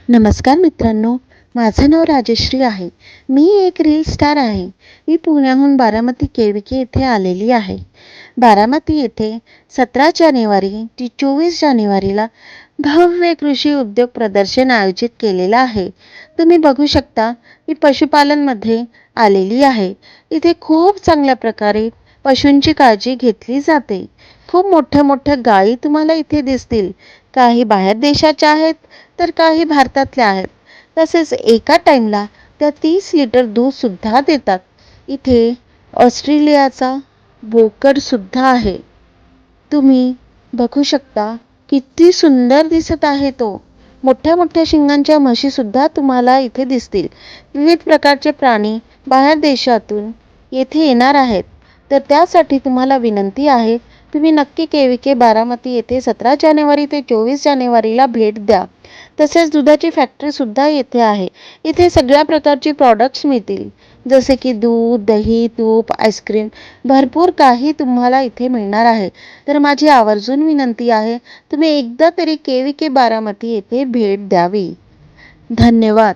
नमस्कार मित्रांनो, माझं नाव राजश्री आहे. मी एक रील स्टार आहे. मी पुण्याहून बारामती केविके येथे आलेली आहे. बारामती येथे 17 जानेवारी ते 24 जानेवारीला भव्य कृषी उद्योग प्रदर्शन आयोजित केलेलं आहे. तुम्ही बघू शकता, मी पशुपालनमध्ये आलेली आहे. इथे खूप चांगल्या प्रकारे पशूंची काळजी घेतली जाते. खूप मोठ्या मोठ्या गायी तुम्हाला इथे दिसतील. काही बाहेर देशाच्या आहेत, तर काही भारतातल्या आहेत. तसेच एका टाईमला त्या 30 लिटर दूधसुद्धा देतात. इथे ऑस्ट्रेलियाचा बोकडसुद्धा आहे. तुम्ही बघू शकता किती सुंदर दिसत आहे तो. मोठ्या मोठ्या शिंगांच्या म्हशीसुद्धा तुम्हाला इथे दिसतील. विविध प्रकारचे प्राणी बाहेर देशातून येथे येणार आहेत. तर त्यासाठी तुम्हाला विनंती आहे, तुम्ही नक्की केविके बारामती येथे 17 जानेवारी ते 24 जानेवारीला भेट द्या. तसेच दुधाची फॅक्टरीसुद्धा येथे आहे. इथे सगळ्या प्रकारचे प्रॉडक्ट्स मिळतील. जसे की दूध, दही, तूप, आईस्क्रीम भरपूर काही तुम्हाला इथे मिळणार आहे. तर माझी आवर्जून विनंती आहे, तुम्ही एकदा तरी केविके बारामती येथे भेट द्यावी. धन्यवाद.